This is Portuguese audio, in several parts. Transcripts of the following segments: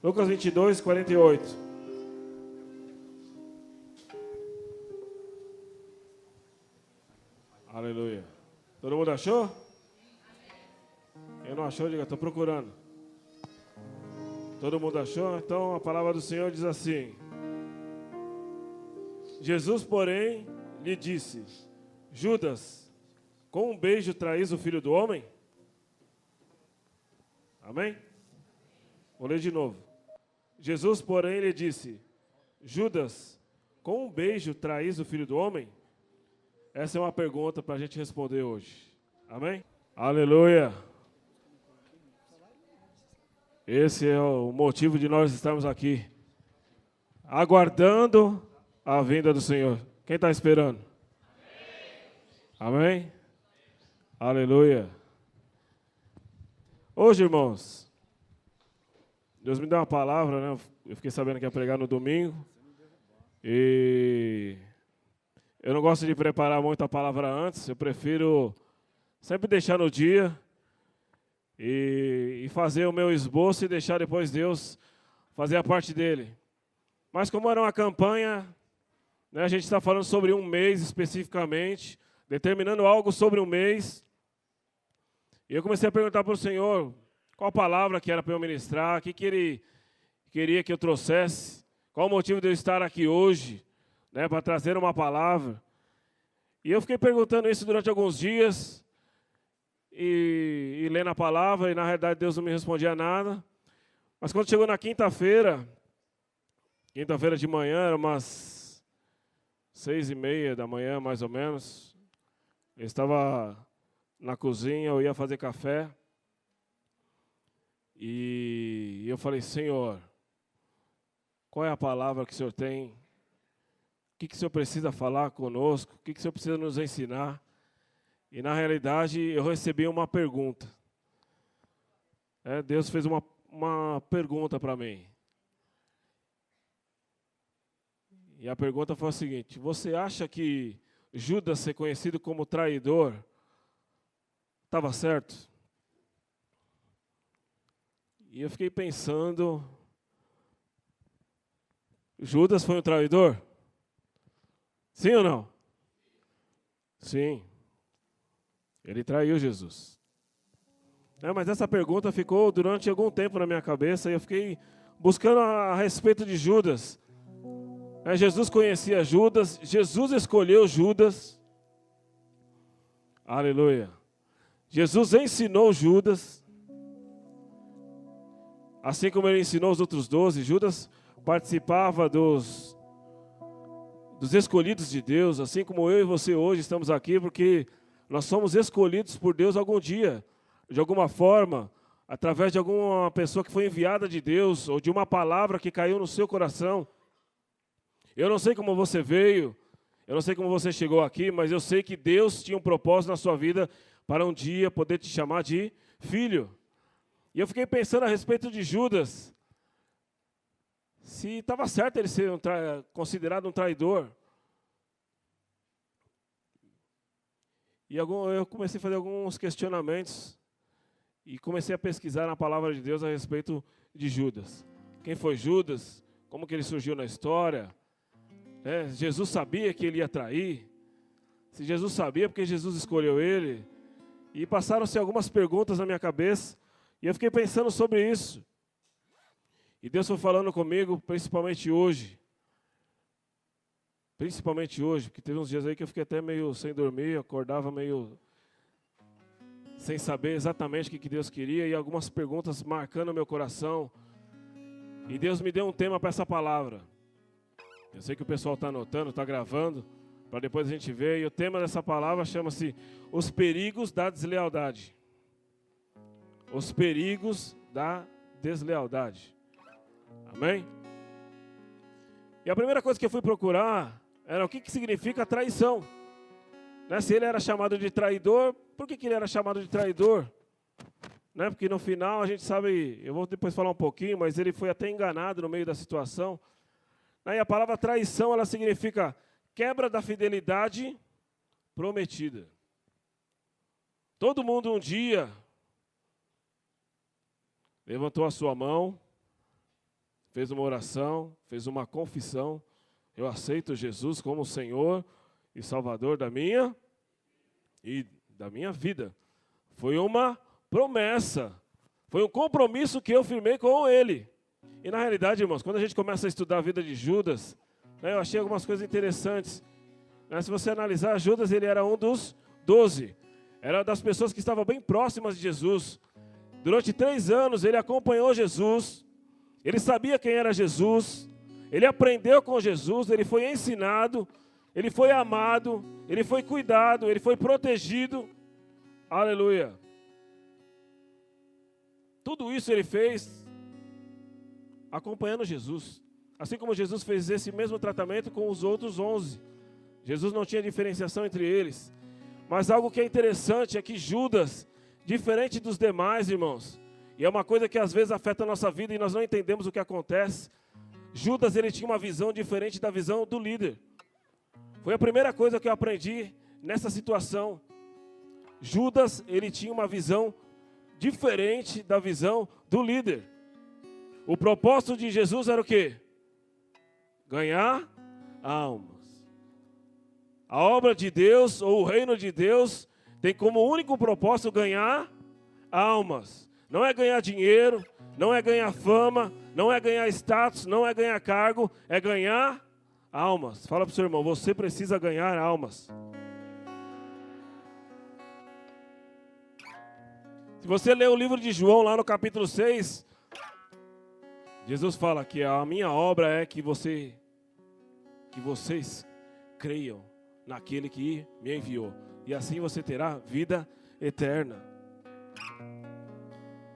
Lucas 22, 48. Aleluia. Todo mundo achou? Quem não achou, diga, estou procurando. Todo mundo achou? Então a palavra do Senhor diz assim: Jesus, porém, lhe disse: Judas, com um beijo traís o Filho do Homem? Amém? Vou ler de novo. Jesus, porém, lhe disse: Judas, com um beijo traís o Filho do Homem? Essa é uma pergunta para a gente responder hoje. Amém? Aleluia. Esse é o motivo de nós estarmos aqui, aguardando a vinda do Senhor. Quem está esperando? Amém? Aleluia. Hoje, irmãos, Deus me deu uma palavra, né? Eu fiquei sabendo que ia pregar no domingo. E eu não gosto de preparar muito a palavra antes. Eu prefiro sempre deixar no dia e fazer o meu esboço e deixar depois Deus fazer a parte dele. Mas como era uma campanha, né, a gente está falando sobre um mês especificamente, determinando algo sobre um mês. E eu comecei a perguntar para o Senhor qual palavra que era para eu ministrar, o que Ele queria que eu trouxesse, qual o motivo de eu estar aqui hoje, né, para trazer uma palavra. E eu fiquei perguntando isso durante alguns dias, e lendo a palavra, e na realidade Deus não me respondia nada. Mas quando chegou na quinta-feira de manhã, eram umas 6:30 da manhã, mais ou menos, eu estava na cozinha, eu ia fazer café, e eu falei: Senhor, qual é a palavra que o Senhor tem? O que o Senhor precisa falar conosco? O que o Senhor precisa nos ensinar? E na realidade eu recebi uma pergunta. Deus fez uma pergunta para mim. E a pergunta foi a seguinte: você acha que Judas ser conhecido como traidor estava certo? E eu fiquei pensando, Judas foi um traidor? Sim ou não? Sim. Ele traiu Jesus. Mas essa pergunta ficou durante algum tempo na minha cabeça e eu fiquei buscando a respeito de Judas. Jesus conhecia Judas, Jesus escolheu Judas. Aleluia. Jesus ensinou Judas. Assim como ele ensinou os outros 12, Judas participava dos escolhidos de Deus, assim como eu e você hoje estamos aqui, porque nós somos escolhidos por Deus algum dia, de alguma forma, através de alguma pessoa que foi enviada de Deus, ou de uma palavra que caiu no seu coração. Eu não sei como você veio, eu não sei como você chegou aqui, mas eu sei que Deus tinha um propósito na sua vida para um dia poder te chamar de filho. E eu fiquei pensando a respeito de Judas, se estava certo ele ser considerado um traidor. E eu comecei a fazer alguns questionamentos e comecei a pesquisar na palavra de Deus a respeito de Judas. Quem foi Judas? Como que ele surgiu na história? Jesus sabia que ele ia trair? Se Jesus sabia, porque Jesus escolheu ele? E passaram-se algumas perguntas na minha cabeça e eu fiquei pensando sobre isso. E Deus foi falando comigo, principalmente hoje, porque teve uns dias aí que eu fiquei até meio sem dormir, acordava meio sem saber exatamente o que Deus queria e algumas perguntas marcando o meu coração. E Deus me deu um tema para essa palavra. Eu sei que o pessoal está anotando, está gravando, para depois a gente ver. E o tema dessa palavra chama-se Os Perigos da Deslealdade. Os perigos da deslealdade. Amém? E a primeira coisa que eu fui procurar era o que significa traição. Se ele era chamado de traidor, por que ele era chamado de traidor? Porque no final a gente sabe, eu vou depois falar um pouquinho, mas ele foi até enganado no meio da situação. E a palavra traição, ela significa quebra da fidelidade prometida. Todo mundo um dia levantou a sua mão fez uma oração, fez uma confissão. Eu aceito Jesus como Senhor e Salvador da minha vida. Foi uma promessa. Foi um compromisso que eu firmei com ele. E na realidade, irmãos, quando a gente começa a estudar a vida de Judas, né, eu achei algumas coisas interessantes. Né, se você analisar, Judas ele era um dos 12. Era das pessoas que estavam bem próximas de Jesus. Durante 3 anos ele acompanhou Jesus. Ele sabia quem era Jesus. Ele aprendeu com Jesus. Ele foi ensinado. Ele foi amado. Ele foi cuidado. Ele foi protegido. Aleluia. Tudo isso ele fez acompanhando Jesus. Assim como Jesus fez esse mesmo tratamento com os outros 11. Jesus não tinha diferenciação entre eles. Mas algo que é interessante é que Judas, diferente dos demais, irmãos, e é uma coisa que às vezes afeta a nossa vida e nós não entendemos o que acontece. Judas, ele tinha uma visão diferente da visão do líder. Foi a primeira coisa que eu aprendi nessa situação. Judas, ele tinha uma visão diferente da visão do líder. O propósito de Jesus era o quê? Ganhar almas. A obra de Deus, ou o reino de Deus, tem como único propósito ganhar almas. Não é ganhar dinheiro, não é ganhar fama, não é ganhar status, não é ganhar cargo, é ganhar almas. Fala para o seu irmão, você precisa ganhar almas. Se você ler o livro de João, lá no capítulo 6, Jesus fala que a minha obra é que vocês creiam naquele que me enviou. E assim você terá vida eterna.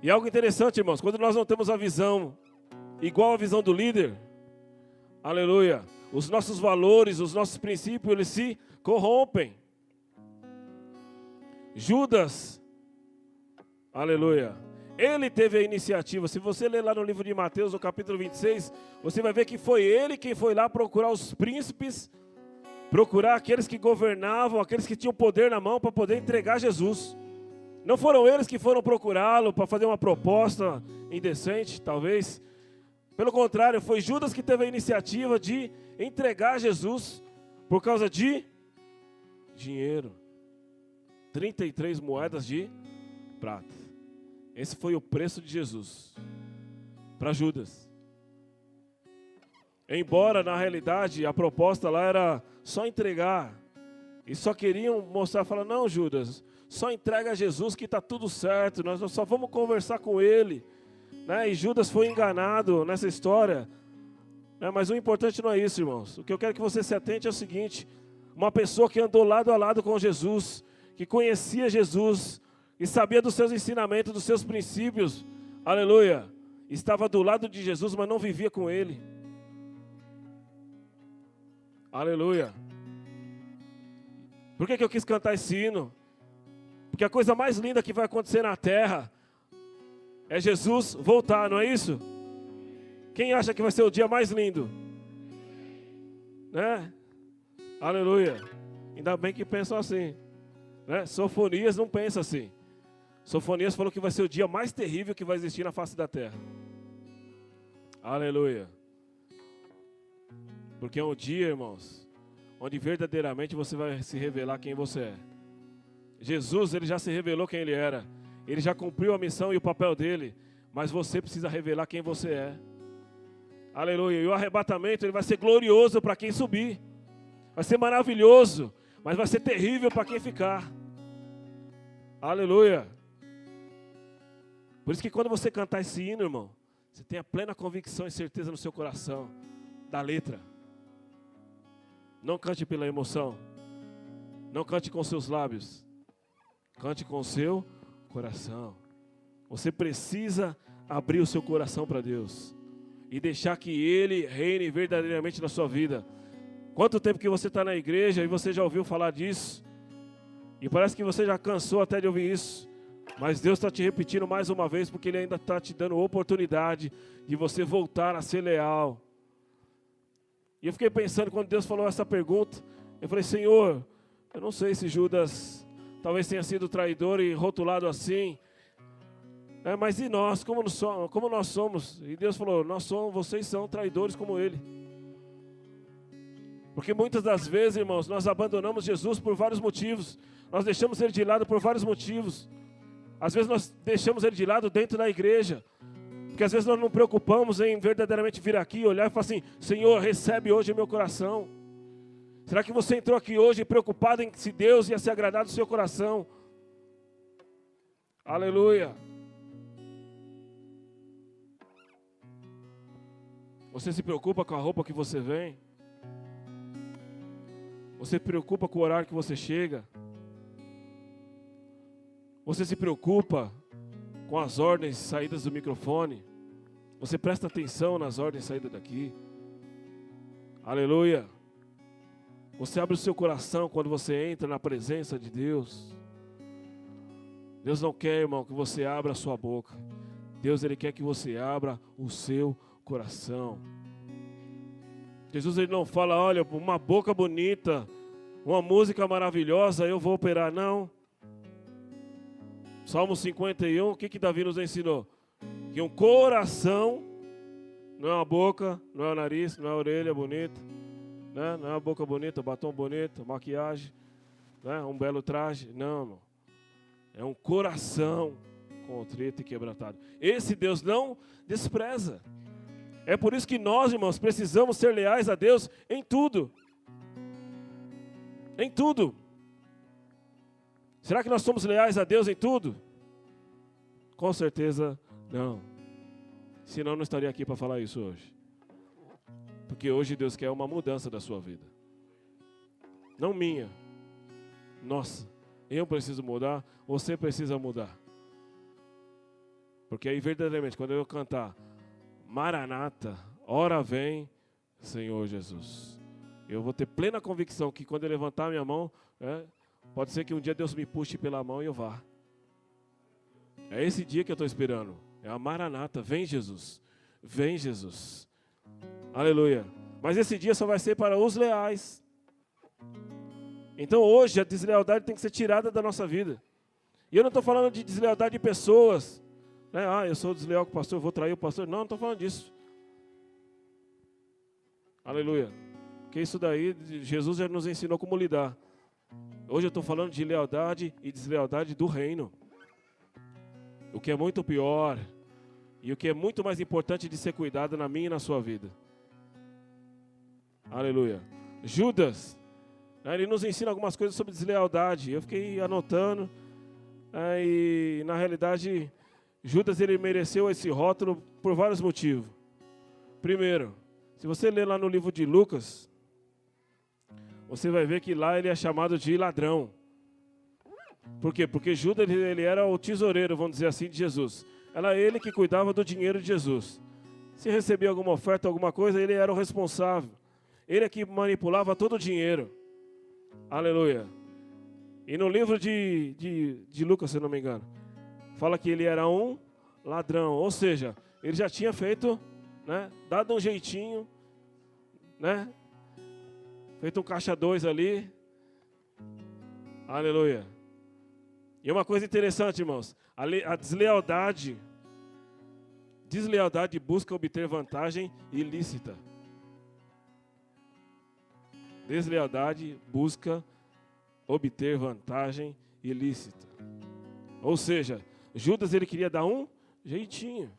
E algo interessante, irmãos, quando nós não temos a visão igual à visão do líder, aleluia, os nossos valores, os nossos princípios, eles se corrompem. Judas, aleluia, ele teve a iniciativa. Se você ler lá no livro de Mateus, no capítulo 26, você vai ver que foi ele quem foi lá procurar os príncipes, procurar aqueles que governavam, aqueles que tinham poder na mão para poder entregar Jesus. Não foram eles que foram procurá-lo para fazer uma proposta indecente, talvez. Pelo contrário, foi Judas que teve a iniciativa de entregar Jesus por causa de dinheiro. 33 moedas de prata. Esse foi o preço de Jesus para Judas. Embora, na realidade, a proposta lá era só entregar. E só queriam mostrar, falar, não, Judas, só entrega a Jesus que está tudo certo, nós só vamos conversar com ele. Né? E Judas foi enganado nessa história. Né? Mas o importante não é isso, irmãos. O que eu quero que você se atente é o seguinte. Uma pessoa que andou lado a lado com Jesus, que conhecia Jesus, e sabia dos seus ensinamentos, dos seus princípios, aleluia, estava do lado de Jesus, mas não vivia com ele. Aleluia. Por que eu quis cantar esse hino? Porque a coisa mais linda que vai acontecer na terra é Jesus voltar, não é isso? Quem acha que vai ser o dia mais lindo? Né? Aleluia. Ainda bem que pensam assim. Né? Sofonias não pensa assim. Sofonias falou que vai ser o dia mais terrível que vai existir na face da terra. Aleluia. Porque é um dia, irmãos, onde verdadeiramente você vai se revelar quem você é. Jesus, ele já se revelou quem ele era. Ele já cumpriu a missão e o papel dele. Mas você precisa revelar quem você é. Aleluia. E o arrebatamento, ele vai ser glorioso para quem subir. Vai ser maravilhoso, mas vai ser terrível para quem ficar. Aleluia. Por isso que quando você cantar esse hino, irmão, você tenha plena convicção e certeza no seu coração da letra. Não cante pela emoção. Não cante com seus lábios. Cante com o seu coração. Você precisa abrir o seu coração para Deus e deixar que Ele reine verdadeiramente na sua vida. Quanto tempo que você está na igreja e você já ouviu falar disso? E parece que você já cansou até de ouvir isso. Mas Deus está te repetindo mais uma vez, porque Ele ainda está te dando oportunidade de você voltar a ser leal. E eu fiquei pensando, quando Deus falou essa pergunta, eu falei, Senhor, eu não sei se Judas talvez tenha sido traidor e rotulado assim. Mas e nós? Como nós somos? E Deus falou, vocês são traidores como Ele. Porque muitas das vezes, irmãos, nós abandonamos Jesus por vários motivos. Nós deixamos Ele de lado por vários motivos. Às vezes nós deixamos Ele de lado dentro da igreja. Porque às vezes nós não preocupamos em verdadeiramente vir aqui, olhar e falar assim, Senhor, recebe hoje o meu coração. Será que você entrou aqui hoje preocupado em se Deus ia se agradar do seu coração? Aleluia. Você se preocupa com a roupa que você vem? Você se preocupa com o horário que você chega? Você se preocupa com as ordens saídas do microfone? Você presta atenção nas ordens saídas daqui? Aleluia. Você abre o seu coração quando você entra na presença de Deus. Deus não quer, irmão, que você abra a sua boca. Deus, Ele quer que você abra o seu coração. Jesus, Ele não fala, olha, uma boca bonita, uma música maravilhosa, eu vou operar. Não. Salmo 51, o que Davi nos ensinou? Que um coração não é uma boca, não é o nariz, não é a orelha bonita, né? Não é uma boca bonita, batom bonito, maquiagem, né? Um belo traje. Não, irmão. É um coração contrito e quebrantado. Esse Deus não despreza. É por isso que nós, irmãos, precisamos ser leais a Deus em tudo. Em tudo. Será que nós somos leais a Deus em tudo? Com certeza não. Senão eu não estaria aqui para falar isso hoje. Porque hoje Deus quer uma mudança da sua vida. Não minha. Nossa, eu preciso mudar, você precisa mudar. Porque aí verdadeiramente, quando eu cantar Maranata, ora vem, Senhor Jesus, eu vou ter plena convicção que quando eu levantar a minha mão, pode ser que um dia Deus me puxe pela mão e eu vá. É esse dia que eu estou esperando. É a Maranata, vem Jesus, vem Jesus. Aleluia. Mas esse dia só vai ser para os leais. Então hoje a deslealdade tem que ser tirada da nossa vida. E eu não estou falando de deslealdade de pessoas. Eu sou desleal com o pastor, eu vou trair o pastor. Não estou falando disso. Aleluia. Porque isso daí, Jesus já nos ensinou como lidar. Hoje eu estou falando de lealdade e deslealdade do reino. O que é muito pior e o que é muito mais importante de ser cuidado na minha e na sua vida. Aleluia. Judas, ele nos ensina algumas coisas sobre deslealdade. Eu fiquei anotando. E na realidade, Judas ele mereceu esse rótulo por vários motivos. Primeiro, se você ler lá no livro de Lucas, você vai ver que lá ele é chamado de ladrão. Por quê? Porque Judas ele era o tesoureiro, vamos dizer assim, de Jesus. Era ele que cuidava do dinheiro de Jesus. Se recebia alguma oferta, alguma coisa, ele era o responsável. Ele é que manipulava todo o dinheiro. Aleluia. E no livro de Lucas, se não me engano, fala que ele era um ladrão. Ou seja, ele já tinha feito, dado um jeitinho, feito um caixa 2 ali. Aleluia. E uma coisa interessante, irmãos. A deslealdade busca obter vantagem ilícita. Deslealdade busca obter vantagem ilícita. Ou seja, Judas ele queria dar um jeitinho.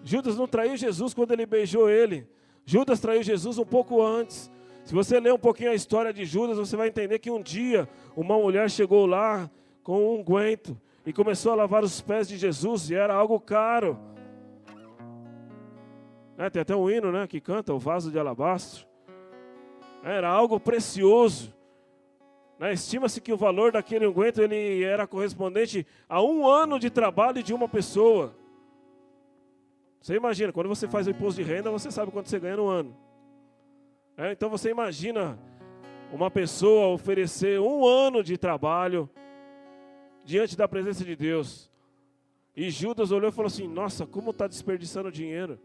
Judas não traiu Jesus quando ele beijou ele. Judas traiu Jesus um pouco antes. Se você ler um pouquinho a história de Judas, você vai entender que um dia uma mulher chegou lá com um unguento e começou a lavar os pés de Jesus e era algo caro. Tem até um hino, que canta o vaso de alabastro. Era algo precioso. Estima-se que o valor daquele unguento ele era correspondente a 1 ano de trabalho de uma pessoa. Você imagina, quando você faz o imposto de renda, você sabe quanto você ganha no ano. Então você imagina uma pessoa oferecer 1 ano de trabalho diante da presença de Deus. E Judas olhou e falou assim, nossa, como está desperdiçando dinheiro.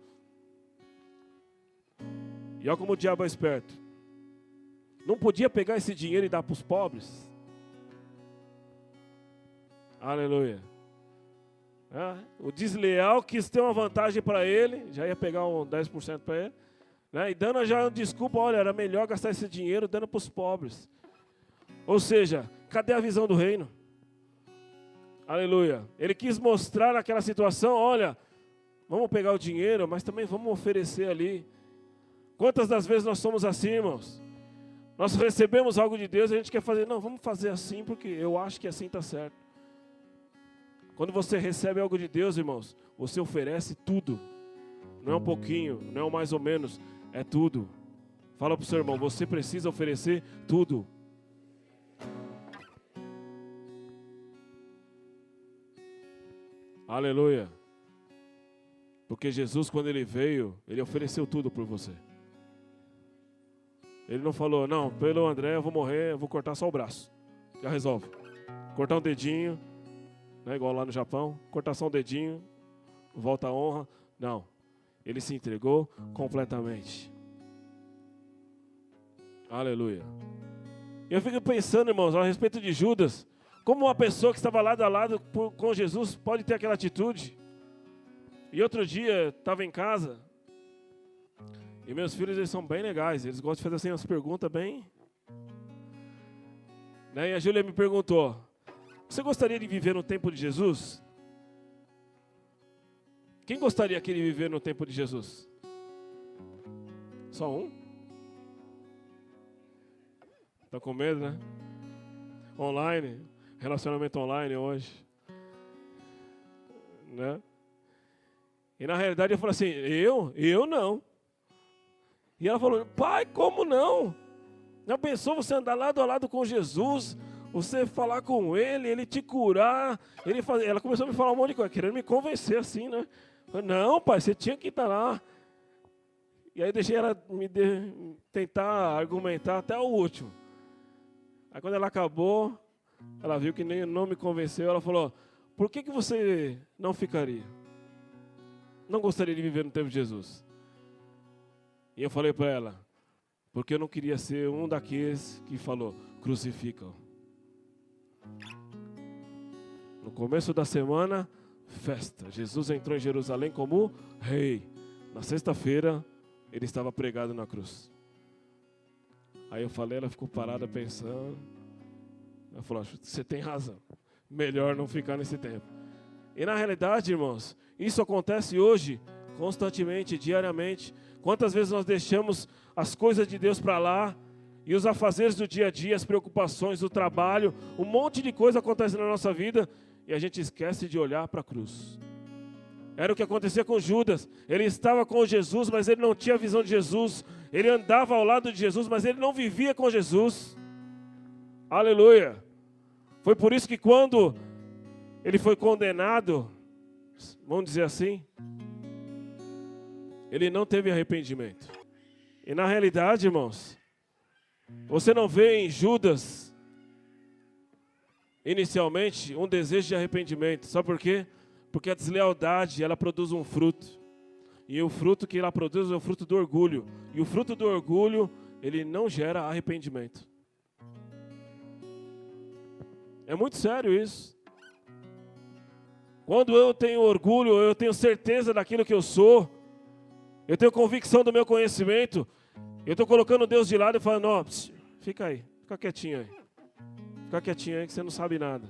E olha como o diabo é esperto. Não podia pegar esse dinheiro e dar para os pobres? Aleluia. O desleal quis ter uma vantagem para ele, já ia pegar um 10% para ele, né? E dando já desculpa, olha, era melhor gastar esse dinheiro dando para os pobres. Ou seja, cadê a visão do reino? Aleluia. Ele quis mostrar naquela situação, olha, vamos pegar o dinheiro, mas também vamos oferecer ali. Quantas das vezes nós somos assim, irmãos? Nós recebemos algo de Deus e a gente quer fazer, não, vamos fazer assim porque eu acho que assim está certo. Quando você recebe algo de Deus, irmãos, você oferece tudo. Não é um pouquinho, não é um mais ou menos, é tudo. Fala para o seu irmão, você precisa oferecer tudo. Aleluia. Porque Jesus, quando Ele veio, Ele ofereceu tudo por você. Ele não falou, não, pelo André eu vou morrer, eu vou cortar só o braço. Já resolve. Cortar um dedinho, né, igual lá no Japão, cortar só um dedinho, volta a honra. Não, Ele se entregou completamente. Aleluia. Eu fico pensando, irmãos, a respeito de Judas, como uma pessoa que estava lado a lado com Jesus pode ter aquela atitude. E outro dia, estava em casa, e meus filhos, eles são bem legais, eles gostam de fazer assim umas perguntas bem... Né? E a Júlia me perguntou, você gostaria de viver no tempo de Jesus? Quem gostaria que ele viver no tempo de Jesus? Só um? Tá com medo, né? Online, relacionamento online hoje. Né? E na realidade eu falei assim, eu não. E ela falou, pai, como não? Já pensou você andar lado a lado com Jesus, você falar com Ele, Ele te curar, ela começou a me falar um monte de coisa, querendo me convencer assim, né? Eu falei, não, pai, você tinha que estar lá. E aí deixei ela tentar argumentar até o último. Aí quando ela acabou, ela viu que nem não me convenceu, ela falou, por que você não ficaria? Não gostaria de viver no tempo de Jesus? E eu falei para ela, porque eu não queria ser um daqueles que falou, crucificam. No começo da semana, festa. Jesus entrou em Jerusalém como rei. Na sexta-feira, ele estava pregado na cruz. Aí eu falei, ela ficou parada pensando. Ela falou, você tem razão. Melhor não ficar nesse tempo. E na realidade, irmãos, isso acontece hoje, constantemente, diariamente. Quantas vezes nós deixamos as coisas de Deus para lá, e os afazeres do dia a dia, as preocupações, o trabalho, um monte de coisa acontece na nossa vida, e a gente esquece de olhar para a cruz. Era o que acontecia com Judas. Ele estava com Jesus, mas ele não tinha a visão de Jesus. Ele andava ao lado de Jesus, mas ele não vivia com Jesus. Aleluia. Foi por isso que quando ele foi condenado, vamos dizer assim, ele não teve arrependimento. E na realidade, irmãos, você não vê em Judas, inicialmente, um desejo de arrependimento. Sabe por quê? Porque a deslealdade, ela produz um fruto. E o fruto que ela produz é o fruto do orgulho. E o fruto do orgulho, ele não gera arrependimento. É muito sério isso. Quando eu tenho orgulho, eu tenho certeza daquilo que eu sou, eu tenho convicção do meu conhecimento, eu estou colocando Deus de lado e falando, ó, fica aí, fica quietinho aí. Fica quietinho aí que você não sabe nada.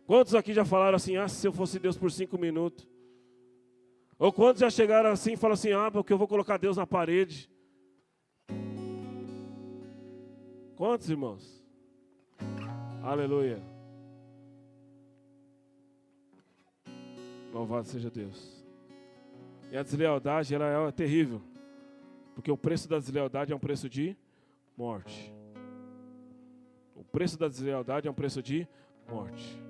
Quantos aqui já falaram assim, se eu fosse Deus por 5 minutos? Ou quantos já chegaram assim e falaram assim, porque eu vou colocar Deus na parede? Quantos, irmãos? Aleluia. Louvado seja Deus. E a deslealdade, ela é terrível. Porque o preço da deslealdade é um preço de morte. O preço da deslealdade é um preço de morte.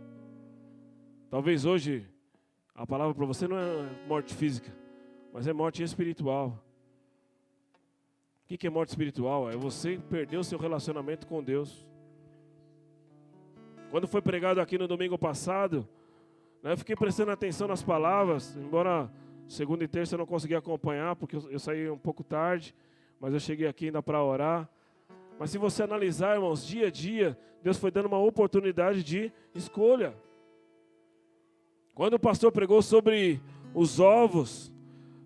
Talvez hoje a palavra para você não é morte física, mas é morte espiritual. O que é morte espiritual? É você perder o seu relacionamento com Deus. Quando foi pregado aqui no domingo passado, eu fiquei prestando atenção nas palavras, embora segunda e terça eu não consegui acompanhar, porque eu saí um pouco tarde, mas eu cheguei aqui ainda para orar. Mas se você analisar, irmãos, dia a dia, Deus foi dando uma oportunidade de escolha. Quando o pastor pregou sobre os ovos,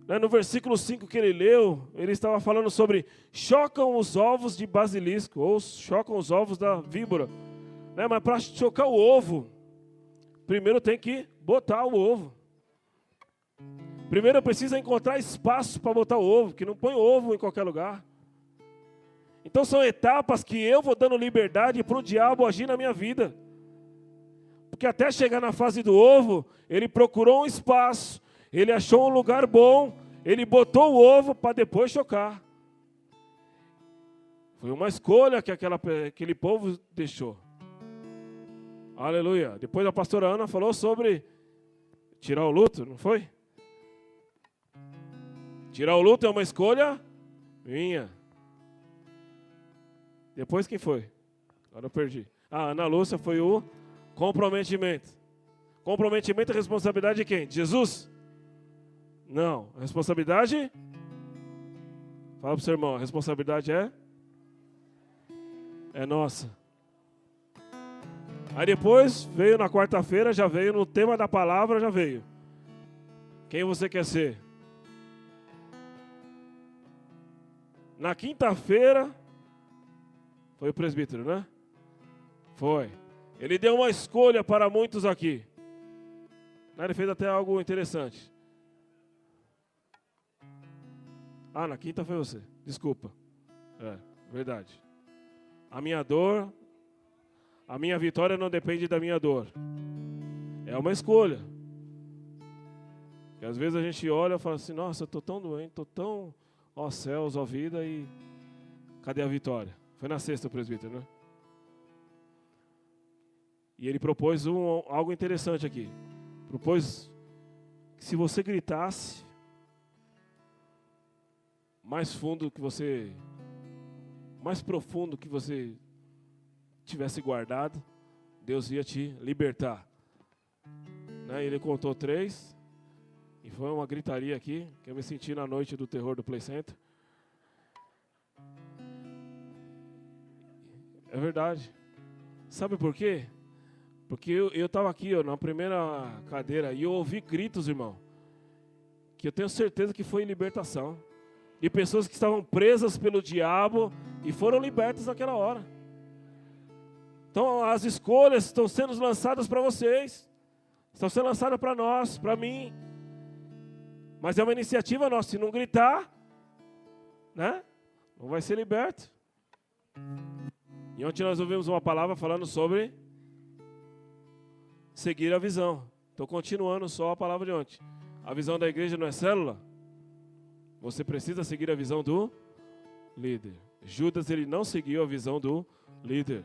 né, no versículo 5 que ele leu, ele estava falando sobre chocam os ovos de basilisco, ou chocam os ovos da víbora. Né, mas para chocar o ovo, primeiro tem que botar o ovo. Primeiro precisa encontrar espaço para botar o ovo, que não põe ovo em qualquer lugar. Então são etapas que eu vou dando liberdade para o diabo agir na minha vida. Porque até chegar na fase do ovo, ele procurou um espaço, ele achou um lugar bom, ele botou o ovo para depois chocar. Foi uma escolha que aquele povo deixou. Aleluia. Depois a pastora Ana falou sobre tirar o luto, não foi? Tirar o luto é uma escolha minha. Depois quem foi? Agora eu perdi. A Ana Lúcia foi o comprometimento. Comprometimento é responsabilidade de quem? De Jesus? Não. A responsabilidade? Fala para o seu irmão. A responsabilidade é nossa. Aí depois veio na quarta-feira, já veio no tema da palavra, já veio. Quem você quer ser? Na quinta-feira, foi o presbítero, né? Foi. Ele deu uma escolha para muitos aqui. Ele fez até algo interessante. Na quinta foi você. Desculpa. Verdade. A minha dor, a minha vitória não depende da minha dor. É uma escolha. E às vezes a gente olha e fala assim, nossa, eu estou tão doente, estou tão, ó céus, ó vida, e cadê a vitória? Foi na sexta o presbítero, né? E ele propôs algo interessante aqui. Propôs que se você gritasse mais fundo que você, mais profundo que você tivesse guardado, Deus ia te libertar. Né? Ele contou 3, e foi uma gritaria aqui, que eu me senti na noite do terror do Play Center. É verdade. Sabe por quê? Porque eu estava aqui, na primeira cadeira, e eu ouvi gritos, irmão, que eu tenho certeza que foi libertação. De pessoas que estavam presas pelo diabo e foram libertas naquela hora. Então as escolhas estão sendo lançadas para vocês. Estão sendo lançadas para nós, para mim. Mas é uma iniciativa nossa. Se não gritar, né, não vai ser liberto. E ontem nós ouvimos uma palavra falando sobre seguir a visão. Estou continuando só a palavra de ontem. A visão da igreja não é célula? Você precisa seguir a visão do líder. Judas, ele não seguiu a visão do líder.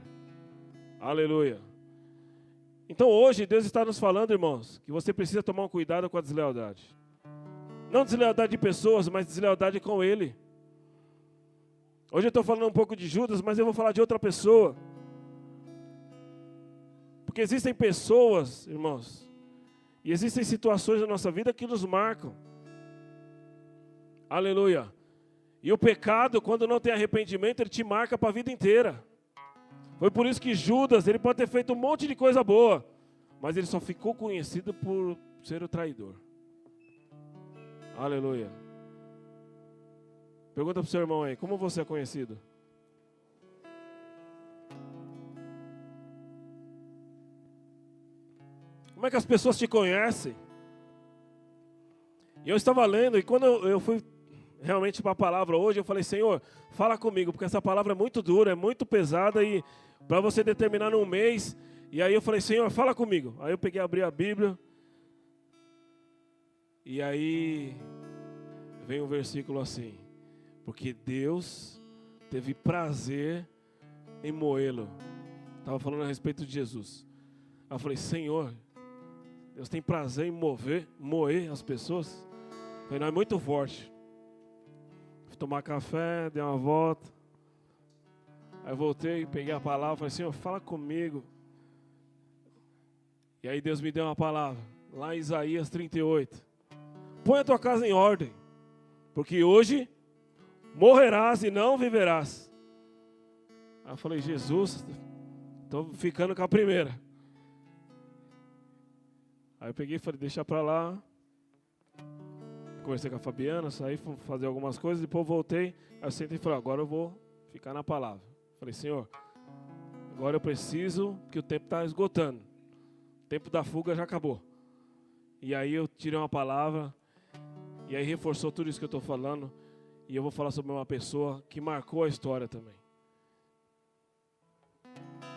Aleluia. Então hoje Deus está nos falando, irmãos, que você precisa tomar um cuidado com a deslealdade. Não deslealdade de pessoas, mas deslealdade com Ele. Hoje eu estou falando um pouco de Judas, mas eu vou falar de outra pessoa. Porque existem pessoas, irmãos, e existem situações na nossa vida que nos marcam. Aleluia. E o pecado, quando não tem arrependimento, ele te marca para a vida inteira. Foi por isso que Judas, ele pode ter feito um monte de coisa boa, mas ele só ficou conhecido por ser o traidor. Aleluia. Pergunta para o seu irmão aí, como você é conhecido? Como é que as pessoas te conhecem? E eu estava lendo, e quando eu fui realmente para a palavra hoje, eu falei, Senhor, fala comigo, porque essa palavra é muito dura, é muito pesada, e para você determinar num mês, e aí eu falei, Senhor, fala comigo. Aí eu peguei, abri a Bíblia, e aí vem um versículo assim, porque Deus teve prazer em moê-lo. Estava falando a respeito de Jesus. Aí eu falei, Senhor, Deus tem prazer em moer as pessoas? Eu falei, não, é muito forte. Fui tomar café, dei uma volta. Aí voltei, peguei a palavra, falei, Senhor, fala comigo. E aí Deus me deu uma palavra, lá em Isaías 38. Põe a tua casa em ordem, porque hoje morrerás e não viverás. Aí eu falei, Jesus, estou ficando com a primeira. Aí eu peguei e falei, deixa pra lá. Conversei com a Fabiana, saí, fui fazer algumas coisas, depois voltei. Aí eu sentei e falei, agora eu vou ficar na palavra. Falei, Senhor, agora eu preciso, porque o tempo está esgotando. O tempo da fuga já acabou. E aí eu tirei uma palavra, e aí reforçou tudo isso que eu estou falando. E eu vou falar sobre uma pessoa que marcou a história também.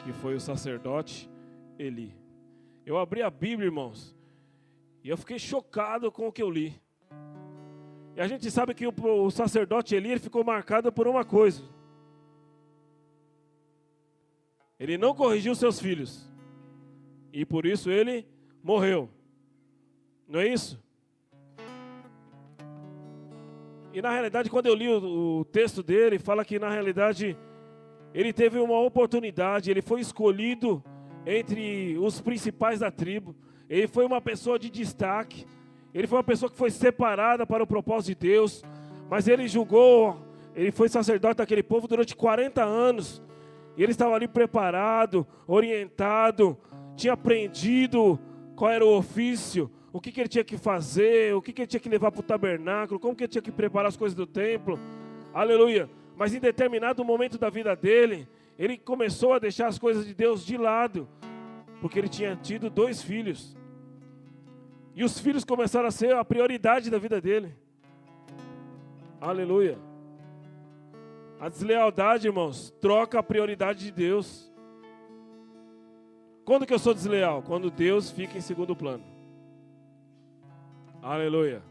Que foi o sacerdote Eli. Eu abri a Bíblia, irmãos, e eu fiquei chocado com o que eu li. E a gente sabe que o sacerdote Eli, ele ficou marcado por uma coisa. Ele não corrigiu seus filhos. E por isso ele morreu. Não é isso? E na realidade, quando eu li o texto dele, fala que na realidade ele teve uma oportunidade, ele foi escolhido entre os principais da tribo. Ele foi uma pessoa de destaque. Ele foi uma pessoa que foi separada para o propósito de Deus. Mas ele julgou, ele foi sacerdote daquele povo durante 40 anos. E ele estava ali preparado, orientado, tinha aprendido qual era o ofício, o que ele tinha que fazer, o que ele tinha que levar para o tabernáculo, como que ele tinha que preparar as coisas do templo. Aleluia. Mas em determinado momento da vida dele, ele começou a deixar as coisas de Deus de lado, porque ele tinha tido 2 filhos. E os filhos começaram a ser a prioridade da vida dele. Aleluia. A deslealdade, irmãos, troca a prioridade de Deus. Quando que eu sou desleal? Quando Deus fica em segundo plano. Aleluia.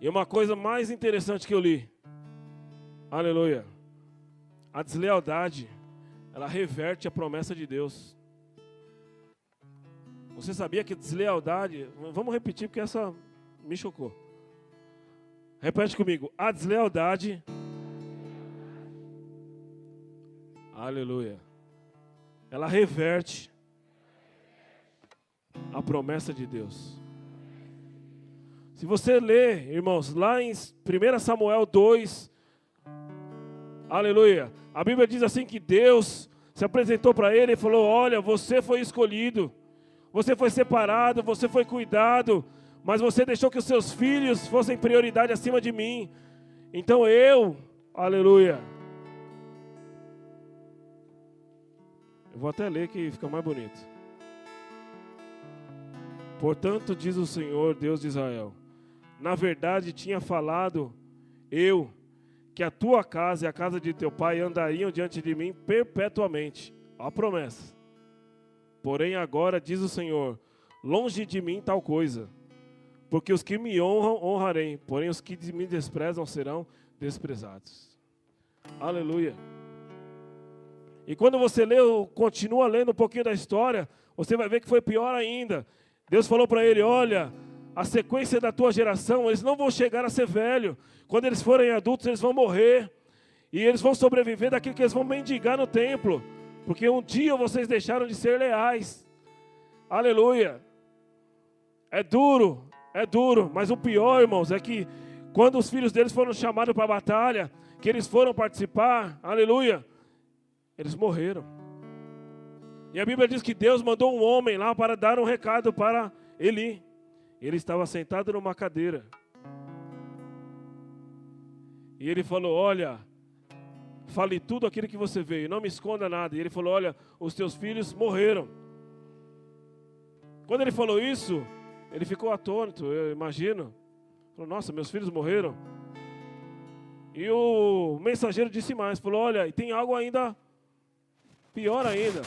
E uma coisa mais interessante que eu li. Aleluia. A deslealdade, ela reverte a promessa de Deus. Você sabia que deslealdade... Vamos repetir porque essa me chocou. Repete comigo. A deslealdade... Aleluia. Ela reverte a promessa de Deus. Se você ler, irmãos, lá em 1 Samuel 2, aleluia, a Bíblia diz assim que Deus se apresentou para ele e falou, olha, você foi escolhido, você foi separado, você foi cuidado, mas você deixou que os seus filhos fossem prioridade acima de mim. Então eu, aleluia, eu vou até ler que fica mais bonito. Portanto, diz o Senhor, Deus de Israel, na verdade tinha falado eu, que a tua casa e a casa de teu pai andariam diante de mim perpetuamente. Ó a promessa. Porém agora, diz o Senhor, longe de mim tal coisa, porque os que me honram, honrarei, porém os que me desprezam serão desprezados. Aleluia. E quando você lê, continua lendo um pouquinho da história, você vai ver que foi pior ainda. Deus falou para ele, olha, a sequência da tua geração, eles não vão chegar a ser velho. Quando eles forem adultos, eles vão morrer. E eles vão sobreviver daquilo que eles vão mendigar no templo. Porque um dia vocês deixaram de ser leais. Aleluia. É duro, mas o pior, irmãos, é que quando os filhos deles foram chamados para a batalha, que eles foram participar, aleluia, eles morreram. E a Bíblia diz que Deus mandou um homem lá para dar um recado para Eli. Ele estava sentado numa cadeira. E ele falou, olha, fale tudo aquilo que você veio, não me esconda nada. E ele falou, olha, os teus filhos morreram. Quando ele falou isso, ele ficou atônito, eu imagino. Falou, nossa, meus filhos morreram. E o mensageiro disse mais, falou, olha, e tem algo ainda pior ainda.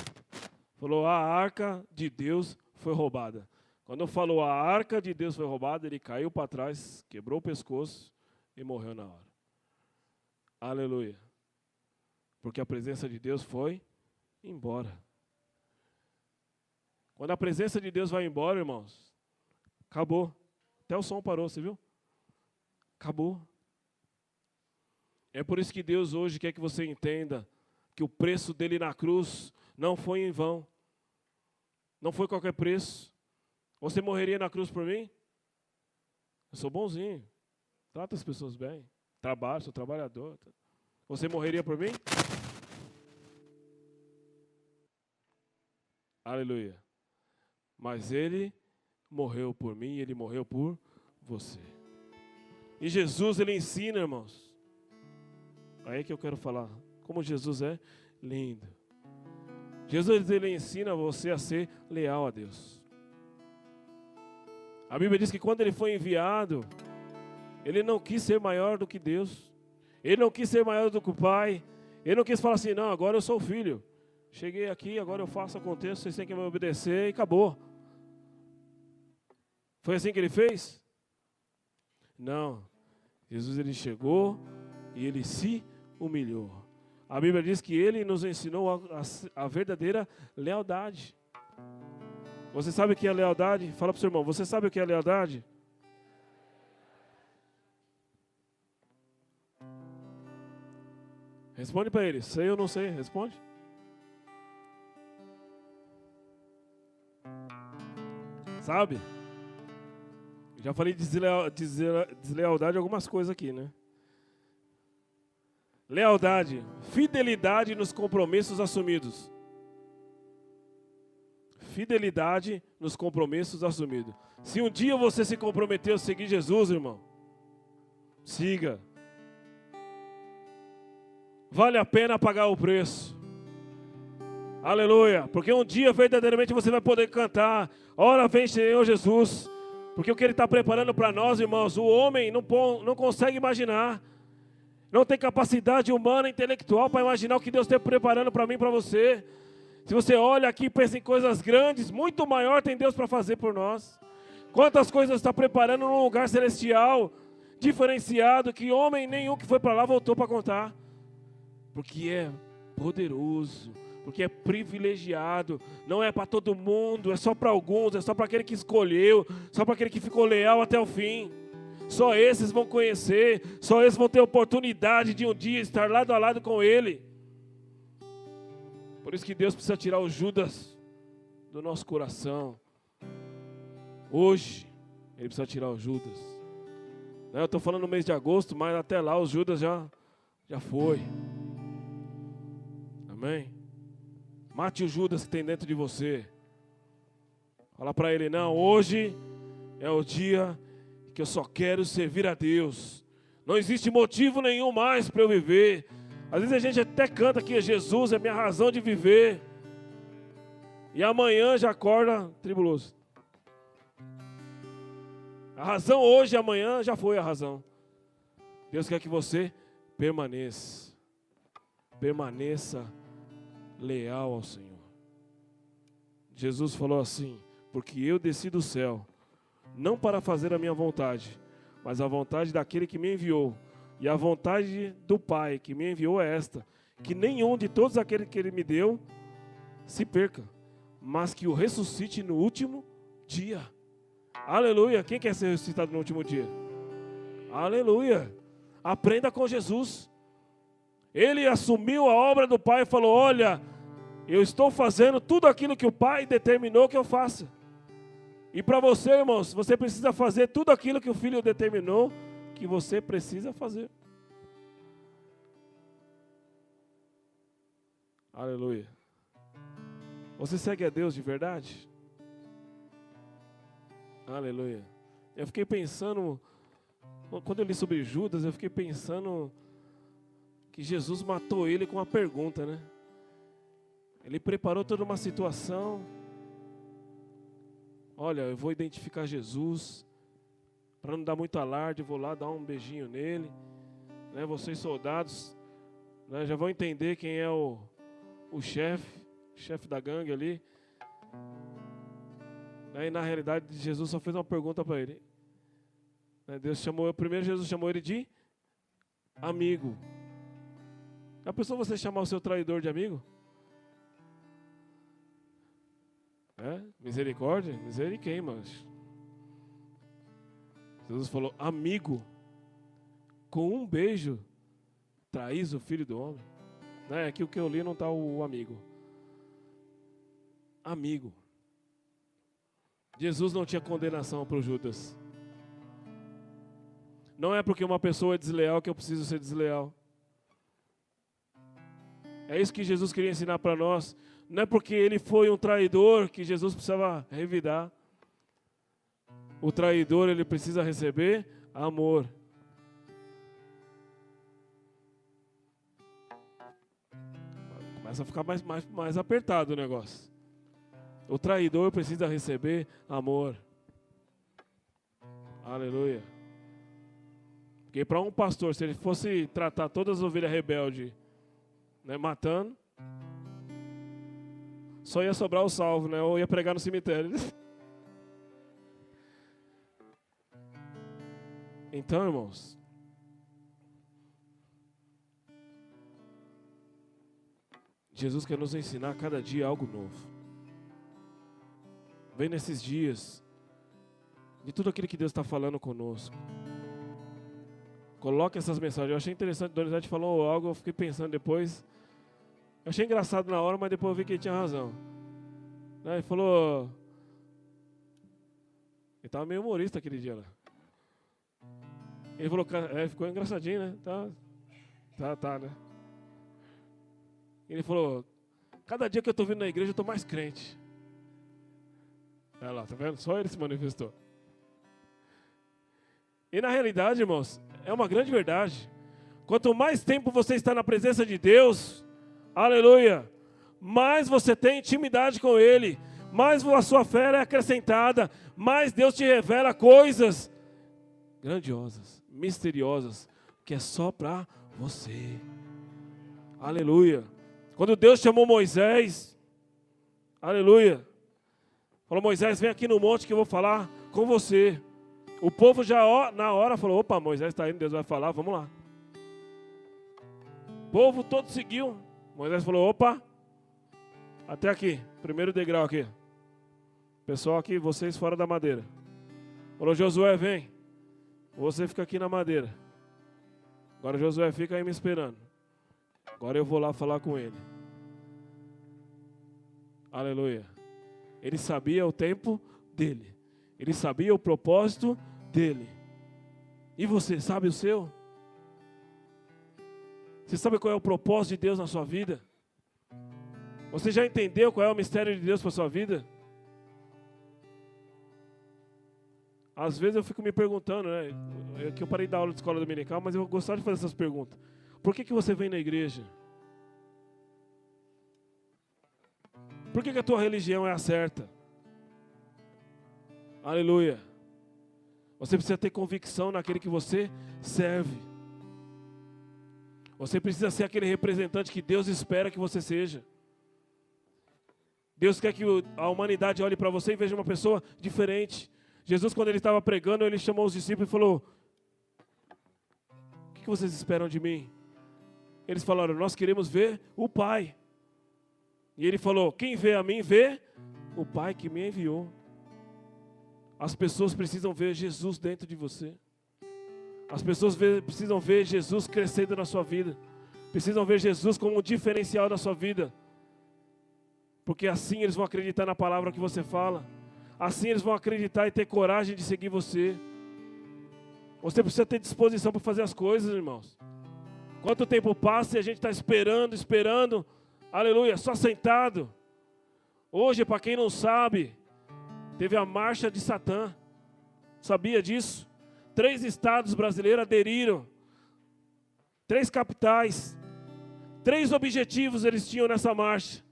Falou, a arca de Deus foi roubada. Quando falou a arca de Deus foi roubada, ele caiu para trás, quebrou o pescoço e morreu na hora. Aleluia. Porque a presença de Deus foi embora. Quando a presença de Deus vai embora, irmãos, acabou. Até o som parou, você viu? Acabou. É por isso que Deus hoje quer que você entenda que o preço dele na cruz não foi em vão. Não foi qualquer preço. Você morreria na cruz por mim? Eu sou bonzinho. Trata as pessoas bem. Trabalho, sou trabalhador. Você morreria por mim? Aleluia. Mas ele morreu por mim, Ele morreu por você. E Jesus, Ele ensina, irmãos. Aí que eu quero falar. Como Jesus é lindo. Jesus, Ele ensina você a ser leal a Deus. A Bíblia diz que quando Ele foi enviado, Ele não quis ser maior do que Deus. Ele não quis ser maior do que o Pai. Ele não quis falar assim, não, agora eu sou o filho. Cheguei aqui, agora eu faço, aconteço, vocês têm que me obedecer e acabou. Foi assim que Ele fez? Não. Jesus, Ele chegou e Ele se humilhou. A Bíblia diz que Ele nos ensinou a verdadeira lealdade. Você sabe o que é lealdade? Fala para o seu irmão, você sabe o que é lealdade? Responde para ele, sei ou não sei, responde. Sabe? Já falei de deslealdade algumas coisas aqui, né? Lealdade, fidelidade nos compromissos assumidos. Fidelidade nos compromissos assumidos. Se um dia você se comprometeu a seguir Jesus, irmão, siga. Vale a pena pagar o preço. Aleluia. Porque um dia verdadeiramente você vai poder cantar. Ora vem Senhor Jesus. Porque o que Ele está preparando para nós, irmãos, o homem não consegue imaginar. Não tem capacidade humana, intelectual para imaginar o que Deus está preparando para mim e para você. Se você olha aqui e pensa em coisas grandes, muito maior tem Deus para fazer por nós. Quantas coisas está preparando num lugar celestial, diferenciado, que homem nenhum que foi para lá voltou para contar. Porque é poderoso, porque é privilegiado, não é para todo mundo, é só para alguns, é só para aquele que escolheu, só para aquele que ficou leal até o fim. Só esses vão conhecer, só esses vão ter oportunidade de um dia estar lado a lado com Ele. Por isso que Deus precisa tirar o Judas do nosso coração. Hoje, Ele precisa tirar o Judas. Eu estou falando no mês de agosto, mas até lá o Judas já foi. Amém? Mate o Judas que tem dentro de você. Fala para ele, não, hoje é o dia que eu só quero servir a Deus. Não existe motivo nenhum mais para eu viver. Às vezes a gente até canta que Jesus é minha razão de viver. E amanhã já acorda tribuloso. A razão hoje e amanhã já foi a razão. Deus quer que você permaneça. Permaneça leal ao Senhor. Jesus falou assim, porque eu desci do céu, não para fazer a minha vontade, mas a vontade daquele que me enviou. E a vontade do Pai que me enviou é esta, que nenhum de todos aqueles que Ele me deu se perca, mas que o ressuscite no último dia. Aleluia! Quem quer ser ressuscitado no último dia? Aleluia! Aprenda com Jesus. Ele assumiu a obra do Pai e falou, olha, eu estou fazendo tudo aquilo que o Pai determinou que eu faça. E para você, irmãos, você precisa fazer tudo aquilo que o Filho determinou que você precisa fazer. Aleluia. Você segue a Deus de verdade? Aleluia. Eu fiquei pensando, quando eu li sobre Judas, eu fiquei pensando que Jesus matou ele com uma pergunta, né? Ele preparou toda uma situação. Olha, eu vou identificar Jesus, para não dar muito alarde, vou lá dar um beijinho nele, né? Vocês soldados, né, já vão entender quem é o chefe da gangue ali. E na realidade Jesus só fez uma pergunta para ele. Primeiro Jesus chamou ele de amigo. Já pensou você chamar o seu traidor de amigo? Misericórdia? Misericórdia, mas Jesus falou, amigo, com um beijo, traís o Filho do Homem. Aqui o que eu li não está o amigo. Amigo. Jesus não tinha condenação para o Judas. Não é porque uma pessoa é desleal que eu preciso ser desleal. É isso que Jesus queria ensinar para nós. Não é porque ele foi um traidor que Jesus precisava revidar. O traidor, ele precisa receber amor. Começa a ficar mais apertado o negócio. O traidor precisa receber amor. Aleluia. Porque para um pastor, se ele fosse tratar todas as ovelhas rebeldes, né, matando, só ia sobrar o salvo, né? Ou ia pregar no cemitério. Então, irmãos, Jesus quer nos ensinar a cada dia algo novo. Vem nesses dias de tudo aquilo que Deus está falando conosco. Coloque essas mensagens. Eu achei interessante, Donizete falou algo, eu fiquei pensando depois. Eu achei engraçado na hora, mas depois eu vi que ele tinha razão. Ele falou... Ele estava meio humorista aquele dia lá. Ele falou, ficou engraçadinho, né? Tá, né? Ele falou, cada dia que eu estou vindo na igreja eu estou mais crente. Olha lá, tá vendo? Só ele se manifestou. E na realidade, irmãos, é uma grande verdade. Quanto mais tempo você está na presença de Deus, aleluia, mais você tem intimidade com Ele, mais a sua fé é acrescentada, mais Deus te revela coisas grandiosas, misteriosas, que é só para você. Aleluia. Quando Deus chamou Moisés, aleluia, falou, Moisés, vem aqui no monte que eu vou falar com você. O povo já na hora falou, opa, Moisés está indo, Deus vai falar, vamos lá. O povo todo seguiu. Moisés falou, opa, até aqui, primeiro degrau aqui. Pessoal aqui, vocês fora da madeira. Falou, Josué, vem. Você fica aqui na madeira. Agora Josué fica aí me esperando. Agora eu vou lá falar com ele. Aleluia. Ele sabia o tempo dele. Ele sabia o propósito dele. E você, sabe o seu? Você sabe qual é o propósito de Deus na sua vida? Você já entendeu qual é o mistério de Deus para a sua vida? Às vezes eu fico me perguntando, né? Que eu parei da aula de escola dominical, mas eu gostava de fazer essas perguntas. Por que você vem na igreja? Por que a tua religião é a certa? Aleluia. Você precisa ter convicção naquele que você serve. Você precisa ser aquele representante que Deus espera que você seja. Deus quer que a humanidade olhe para você e veja uma pessoa diferente. Jesus, quando ele estava pregando, ele chamou os discípulos e falou, o que vocês esperam de mim? Eles falaram, nós queremos ver o Pai. E ele falou, quem vê a mim, vê o Pai que me enviou. As pessoas precisam ver Jesus dentro de você. As pessoas precisam ver Jesus crescendo na sua vida. Precisam ver Jesus como um diferencial da sua vida. Porque assim eles vão acreditar na palavra que você fala. Assim eles vão acreditar e ter coragem de seguir você. Você precisa ter disposição para fazer as coisas, irmãos. Quanto tempo passa e a gente está esperando, aleluia, só sentado. Hoje, para quem não sabe, teve a marcha de Satã. Sabia disso? 3 estados brasileiros aderiram. 3 capitais. 3 objetivos eles tinham nessa marcha.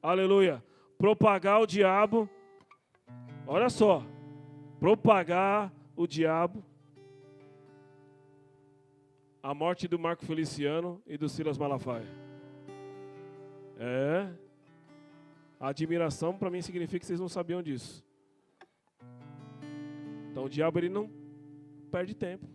Aleluia. Propagar o diabo. Olha só. Propagar o diabo. A morte do Marco Feliciano e do Silas Malafaia. A admiração para mim significa que vocês não sabiam disso. Então o diabo ele não perde tempo.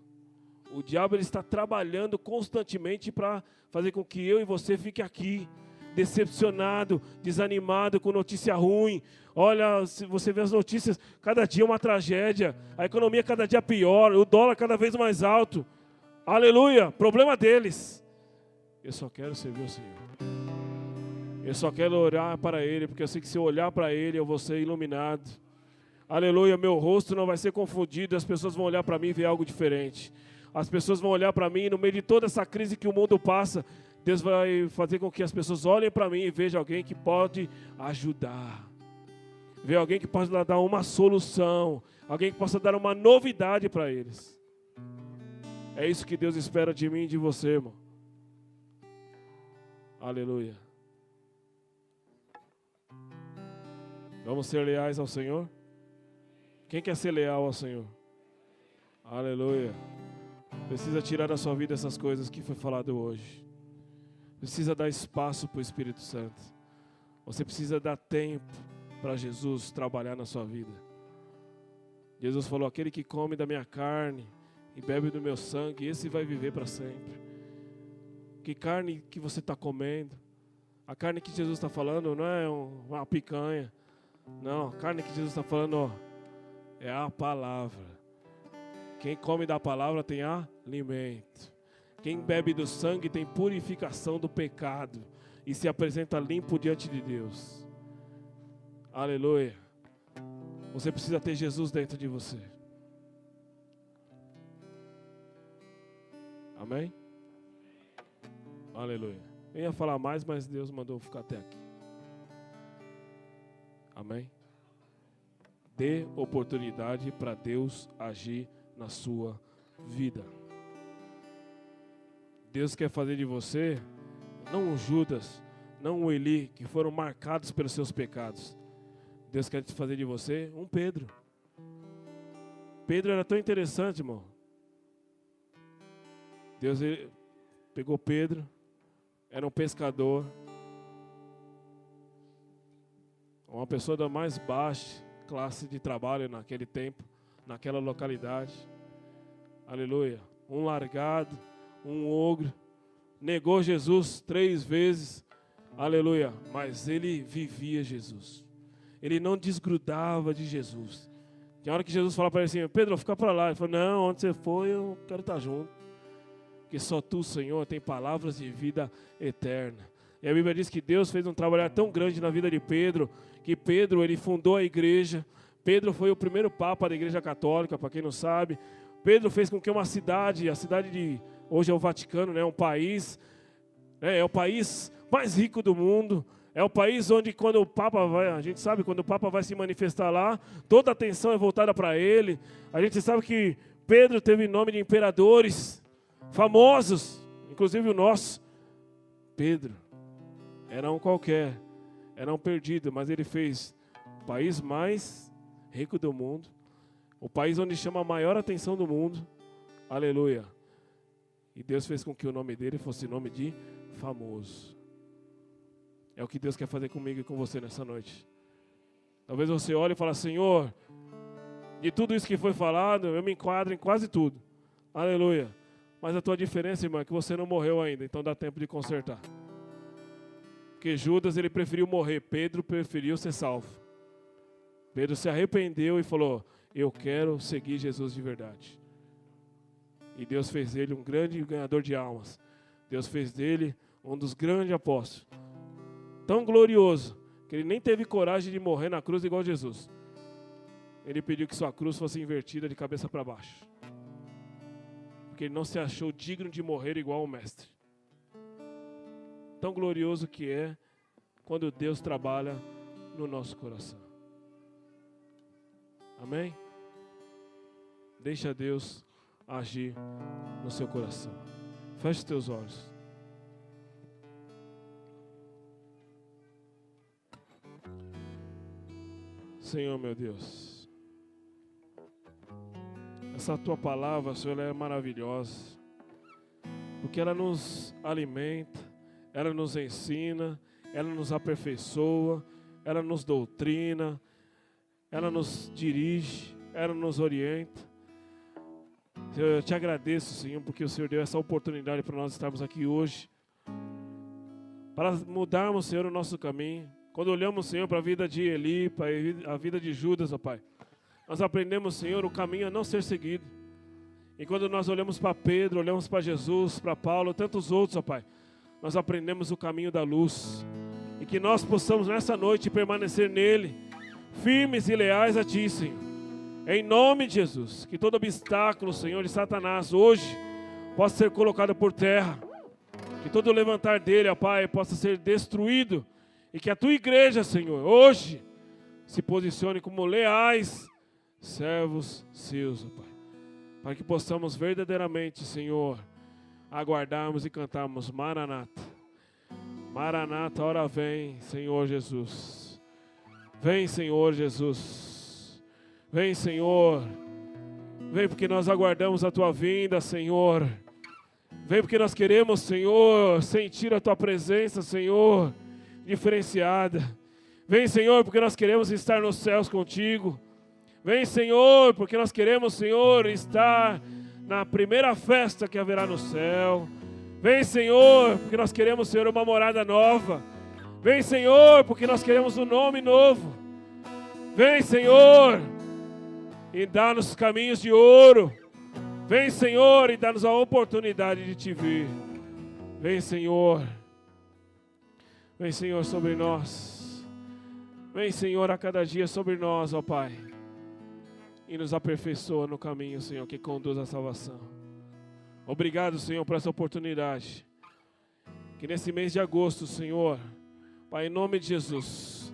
O diabo ele está trabalhando constantemente para fazer com que eu e você fique aqui, decepcionado, desanimado, com notícia ruim. Olha, se você vê as notícias, cada dia uma tragédia, a economia cada dia pior, o dólar cada vez mais alto. Aleluia, problema deles. Eu só quero servir o Senhor. Eu só quero olhar para Ele, porque eu sei que se eu olhar para Ele, eu vou ser iluminado. Aleluia, meu rosto não vai ser confundido, as pessoas vão olhar para mim e ver algo diferente. As pessoas vão olhar para mim e no meio de toda essa crise que o mundo passa, Deus vai fazer com que as pessoas olhem para mim e vejam alguém que pode ajudar. ver alguém que possa dar uma solução, alguém que possa dar uma novidade para eles. É isso que Deus espera de mim e de você, irmão. Aleluia. Vamos ser leais ao Senhor? Quem quer ser leal ao Senhor? Aleluia. Precisa tirar da sua vida essas coisas que foi falado hoje. Precisa dar espaço para o Espírito Santo. Você precisa dar tempo para Jesus trabalhar na sua vida. Jesus falou, aquele que come da minha carne e bebe do meu sangue, esse vai viver para sempre. Que carne que você está comendo? A carne que Jesus está falando não é uma picanha. Não, a carne que Jesus está falando é a palavra. Quem come da palavra tem alimento. Quem bebe do sangue tem purificação do pecado e se apresenta limpo diante de Deus. Aleluia. Você precisa ter Jesus dentro de você. Amém? Aleluia. Eu ia falar mais, mas Deus mandou ficar até aqui. Amém? Dê oportunidade para Deus agir na sua vida. Deus quer fazer de você, não um Judas, não um Eli, que foram marcados pelos seus pecados. Deus quer fazer de você um Pedro. Pedro era tão interessante, irmão. Deus pegou Pedro, era um pescador, uma pessoa da mais baixa classe de trabalho naquele tempo, naquela localidade. Aleluia. Um largado, um ogro, negou Jesus 3 vezes. Aleluia. Mas ele vivia Jesus. Ele não desgrudava de Jesus. Tinha hora que Jesus falava para ele assim, Pedro, fica para lá. Ele falou, não, onde você for, eu quero estar junto. Porque só tu, Senhor, tem palavras de vida eterna. E a Bíblia diz que Deus fez um trabalho tão grande na vida de Pedro, que Pedro, ele fundou a igreja. Pedro foi o primeiro papa da igreja católica, para quem não sabe. Pedro fez com que uma cidade, a cidade de, hoje é o Vaticano, né, um país, é o país mais rico do mundo. É o país onde quando o Papa vai, a gente sabe, quando o Papa vai se manifestar lá, toda a atenção é voltada para ele. A gente sabe que Pedro teve nome de imperadores famosos, inclusive o nosso. Pedro era um qualquer, era um perdido, mas ele fez o país mais rico do mundo, o país onde chama a maior atenção do mundo. Aleluia. E Deus fez com que o nome dele fosse nome de famoso. É o que Deus quer fazer comigo e com você nessa noite. Talvez você olhe e fale, Senhor, de tudo isso que foi falado, eu me enquadro em quase tudo. Aleluia. Mas a tua diferença, irmão, é que você não morreu ainda, então dá tempo de consertar. Porque Judas, ele preferiu morrer, Pedro preferiu ser salvo. Pedro se arrependeu e falou, eu quero seguir Jesus de verdade. E Deus fez dele um grande ganhador de almas. Deus fez dele um dos grandes apóstolos. Tão glorioso, que ele nem teve coragem de morrer na cruz igual Jesus. Ele pediu que sua cruz fosse invertida de cabeça para baixo. Porque ele não se achou digno de morrer igual ao Mestre. Tão glorioso que é quando Deus trabalha no nosso coração. Amém? Deixa Deus agir no seu coração. Feche os teus olhos. Senhor, meu Deus, essa tua palavra, Senhor, ela é maravilhosa, porque ela nos alimenta, ela nos ensina, ela nos aperfeiçoa, ela nos doutrina, ela nos dirige, ela nos orienta. Senhor, eu te agradeço, Senhor, porque o Senhor deu essa oportunidade para nós estarmos aqui hoje, para mudarmos, Senhor, o nosso caminho. Quando olhamos, Senhor, para a vida de Eli, para a vida de Judas, ó Pai, nós aprendemos, Senhor, o caminho a não ser seguido. E quando nós olhamos para Pedro, olhamos para Jesus, para Paulo, tantos outros, ó Pai, nós aprendemos o caminho da luz. E que nós possamos nessa noite permanecer nele, firmes e leais a Ti, Senhor. Em nome de Jesus, que todo obstáculo, Senhor, de Satanás hoje possa ser colocado por terra. Que todo levantar dele, ó Pai, possa ser destruído. E que a Tua igreja, Senhor, hoje se posicione como leais servos seus, ó Pai. Para que possamos verdadeiramente, Senhor, aguardarmos e cantarmos Maranata. Maranata, ora vem, Senhor Jesus. Vem, Senhor Jesus. Vem, Senhor. Vem porque nós aguardamos a Tua vinda, Senhor. Vem porque nós queremos, Senhor, sentir a Tua presença, Senhor, diferenciada. Vem, Senhor, porque nós queremos estar nos céus contigo. Vem, Senhor, porque nós queremos, Senhor, estar na primeira festa que haverá no céu. Vem, Senhor, porque nós queremos, Senhor, uma morada nova. Vem, Senhor, porque nós queremos um nome novo. Vem, Senhor, e dá-nos caminhos de ouro. Vem, Senhor, e dá-nos a oportunidade de Te ver. Vem, Senhor. Vem, Senhor, sobre nós. Vem, Senhor, a cada dia sobre nós, ó Pai. E nos aperfeiçoa no caminho, Senhor, que conduz à salvação. Obrigado, Senhor, por essa oportunidade. Que nesse mês de agosto, Senhor, Pai, em nome de Jesus,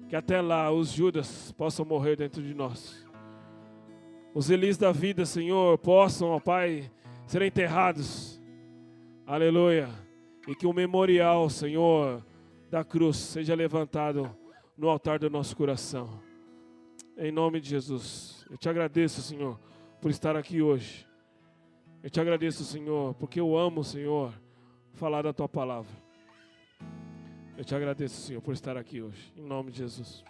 que até lá os Judas possam morrer dentro de nós. Os Elis da vida, Senhor, possam, ó Pai, ser enterrados. Aleluia. E que o memorial, Senhor, da cruz seja levantado no altar do nosso coração. Em nome de Jesus. Eu te agradeço, Senhor, por estar aqui hoje. Eu te agradeço, Senhor, porque eu amo, Senhor, falar da Tua palavra. Eu te agradeço, Senhor, por estar aqui hoje. Em nome de Jesus.